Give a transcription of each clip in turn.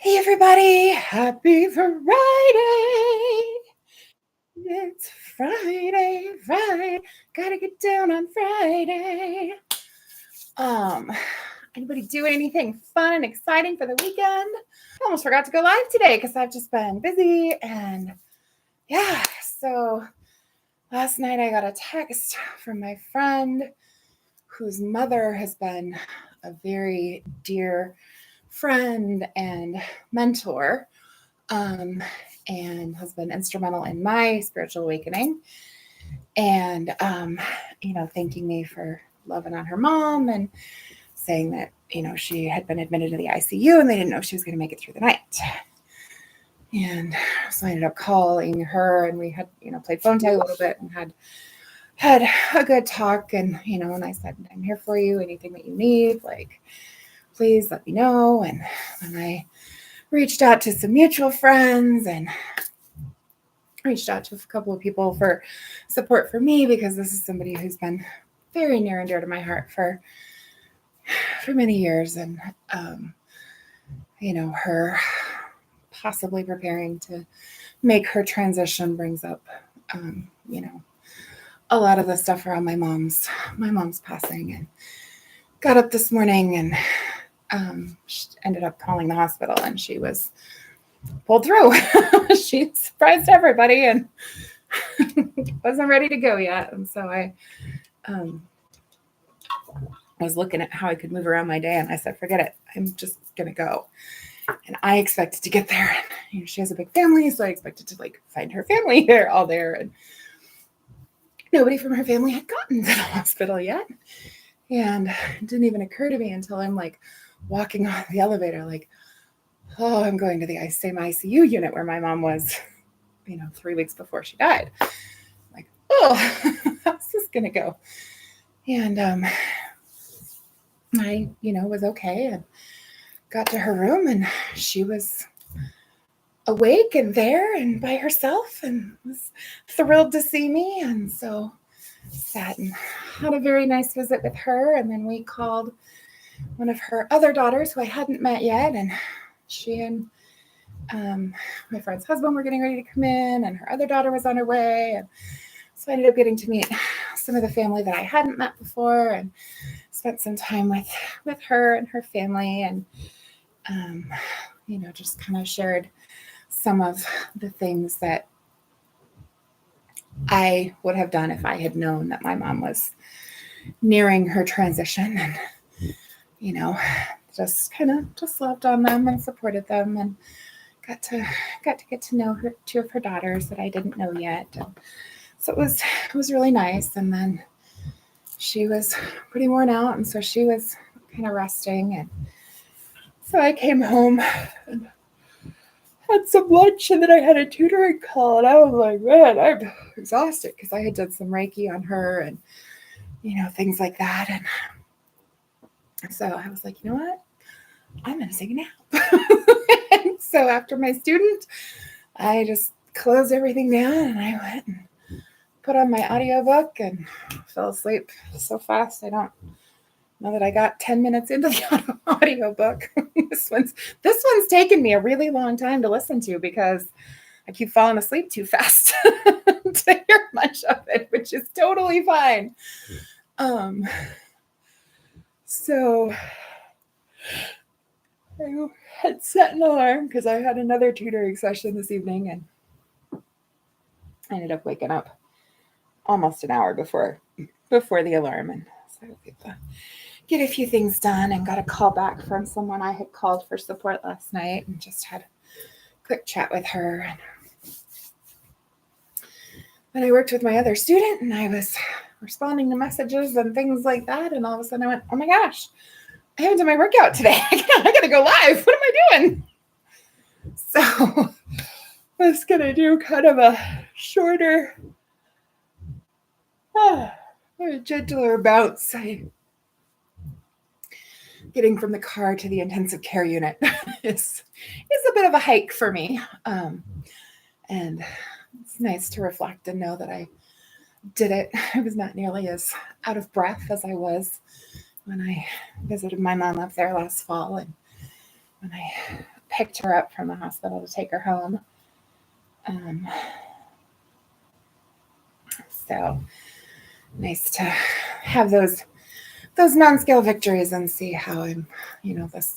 Hey everybody, happy Friday. It's Friday. Gotta get down on Friday. Um, Anybody doing anything fun and exciting for the weekend? I almost forgot to go live today because I've just been busy and yeah, so last night I got a text from my friend whose mother has been a very dear friend and mentor. And has been instrumental in my spiritual awakening. And, thanking me for loving on her mom and saying that, she had been admitted to the ICU and they didn't know if she was going to make it through the night. And so I ended up calling her and we had, played phone tag a little bit and had a good talk. And, and I said, I'm here for you. Anything that you need, please let me know. And then I reached out to some mutual friends and reached out to a couple of people for support for me because this is somebody who's been very near and dear to my heart for many years. And, her possibly preparing to make her transition brings up, a lot of the stuff around my mom's passing. And got up this morning and she ended up calling the hospital and she was pulled through. She surprised everybody and wasn't ready to go yet. And so I was looking at how I could move around my day and I said, forget it. I'm just going to go. And I expected to get there. And, she has a big family. So I expected to find her family there, all there. And nobody from her family had gotten to the hospital yet. And it didn't even occur to me until I'm walking on the elevator, oh, I'm going to the same ICU unit where my mom was, 3 weeks before she died. Oh, how's this going to go? And I, was okay and got to her room and she was awake and there and by herself and was thrilled to see me. And so sat and had a very nice visit with her. And then we called one of her other daughters who I hadn't met yet. And she and my friend's husband were getting ready to come in and her other daughter was on her way. And so I ended up getting to meet some of the family that I hadn't met before and spent some time with her and her family and, just kind of shared some of the things that I would have done if I had known that my mom was nearing her transition and, just loved on them and supported them and got to get to know two of her daughters that I didn't know yet. And so it was really nice. And then she was pretty worn out. And so she was kind of resting. And so I came home and had some lunch and then I had a tutoring call and I was like, man, I'm exhausted because I had done some Reiki on her and, things like that. And so I was like, you know what? I'm going to take a nap. And so after my student, I just closed everything down and I went and put on my audiobook and fell asleep so fast. I don't know that I got 10 minutes into the audiobook. This one's taken me a really long time to listen to because I keep falling asleep too fast to hear much of it, which is totally fine. So I had set an alarm because I had another tutoring session this evening and I ended up waking up almost an hour before the alarm. And so I get a few things done and got a call back from someone I had called for support last night and just had a quick chat with her. And I worked with my other student and I was responding to messages and things like that. And all of a sudden I went, oh my gosh, I haven't done my workout today. I gotta go live. What am I doing? So I was gonna do kind of a shorter, a gentler bounce. Getting from the car to the intensive care unit is a bit of a hike for me. And it's nice to reflect and know that I did it. I was not nearly as out of breath as I was when I visited my mom up there last fall and when I picked her up from the hospital to take her home. So nice to have those non-scale victories and see how I'm,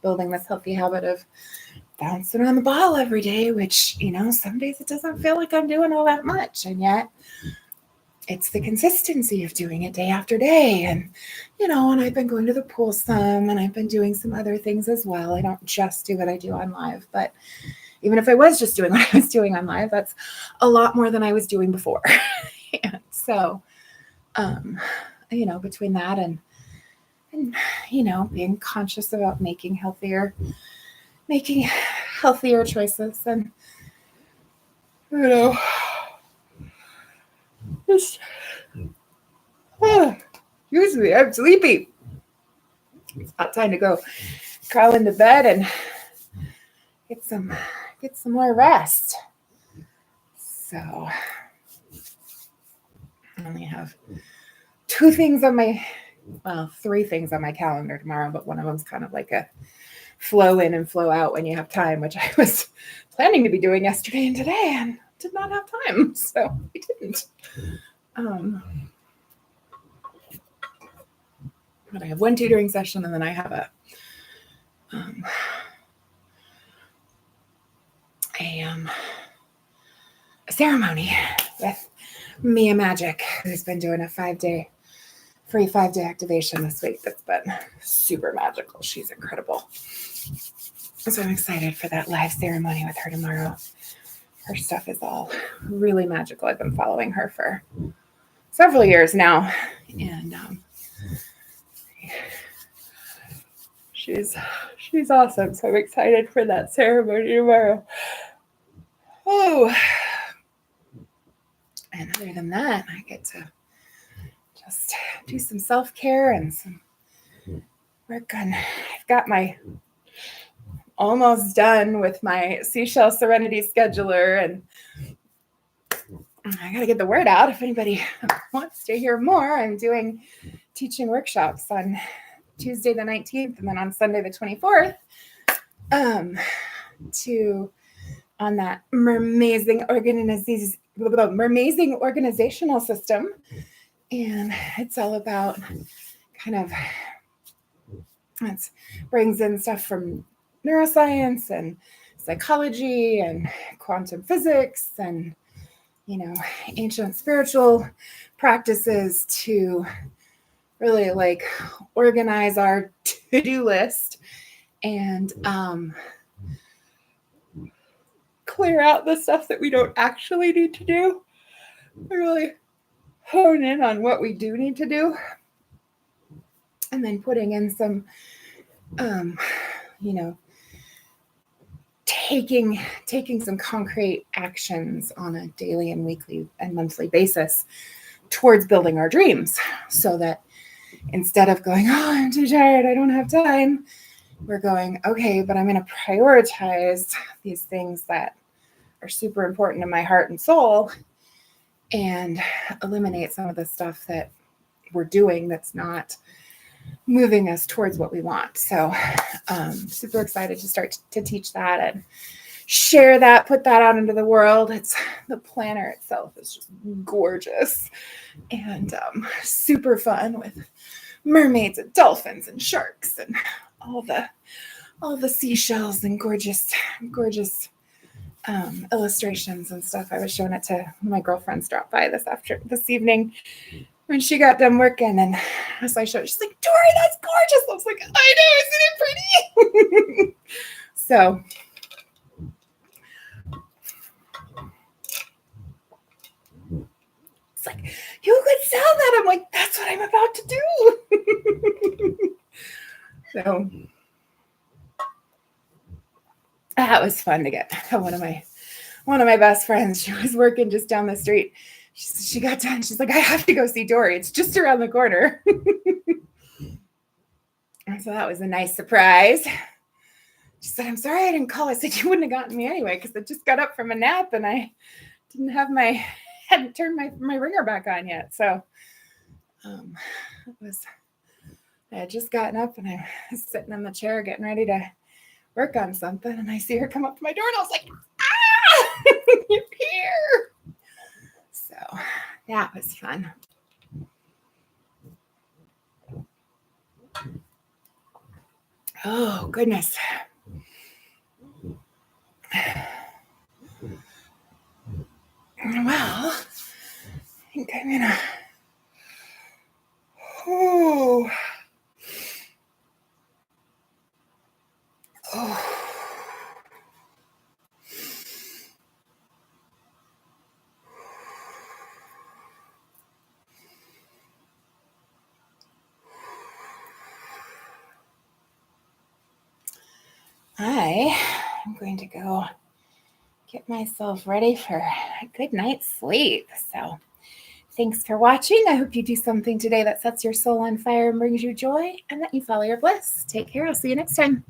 building this healthy habit of bouncing on the ball every day, which, some days it doesn't feel like I'm doing all that much. And yet it's the consistency of doing it day after day. And, and I've been going to the pool some, and I've been doing some other things as well. I don't just do what I do on live, but even if I was just doing what I was doing on live, that's a lot more than I was doing before. And so, between that and being conscious about making healthier choices, and just usually I'm sleepy. It's about time to go crawl into bed and get some more rest. So I only have 3 things on my calendar tomorrow, but one of them's kind of like a flow in and flow out when you have time, which I was planning to be doing yesterday and today and did not have time, so I didn't. But I have one tutoring session, and then I have a ceremony with Mia Magic, who's been doing a free 5-day activation this week. That's been super magical. She's incredible. So I'm excited for that live ceremony with her tomorrow. Her stuff is all really magical. I've been following her for several years now, and she's awesome. So I'm excited for that ceremony tomorrow. Oh, and other than that, I get to just do some self-care and some work on. I've got almost done with my Seashell Serenity scheduler, and I got to get the word out. If anybody wants to hear more, I'm doing teaching workshops on Tuesday the 19th and then on Sunday the 24th on that mermazing organizational system. And it's all about it brings in stuff from neuroscience and psychology and quantum physics and ancient spiritual practices to really organize our to-do list and clear out the stuff that we don't actually need to do. Really hone in on what we do need to do, and then putting in some taking some concrete actions on a daily and weekly and monthly basis towards building our dreams, so that instead of going, oh, I'm too tired, I don't have time, we're going, okay, but I'm going to prioritize these things that are super important to my heart and soul and eliminate some of the stuff that we're doing that's not moving us towards what we want. So super excited to start to teach that and share that, put that out into the world. It's the planner itself is just gorgeous and super fun with mermaids and dolphins and sharks and all the seashells and gorgeous illustrations and stuff. I was showing it to my girlfriends dropped by this evening when she got done working, and as I showed, she's like, Dory, that's gorgeous. I was like, I know, isn't it pretty? So it's like, you could sell that. I'm like, that's what I'm about to do. So that was fun to get one of my best friends. She was working just down the street. She got done. She's like, I have to go see Dory. It's just around the corner. And so that was a nice surprise. She said, I'm sorry I didn't call. I said, you wouldn't have gotten me anyway, because I just got up from a nap and I hadn't turned my ringer back on yet. So I had just gotten up and I was sitting in the chair getting ready to work on something, and I see her come up to my door, and I was like, ah, you're here. So that was fun. Oh, goodness. Well, I think I'm gonna. Oh. Oh. I'm going to go get myself ready for a good night's sleep. So thanks for watching. I hope you do something today that sets your soul on fire and brings you joy, and that you follow your bliss. Take care. I'll see you next time.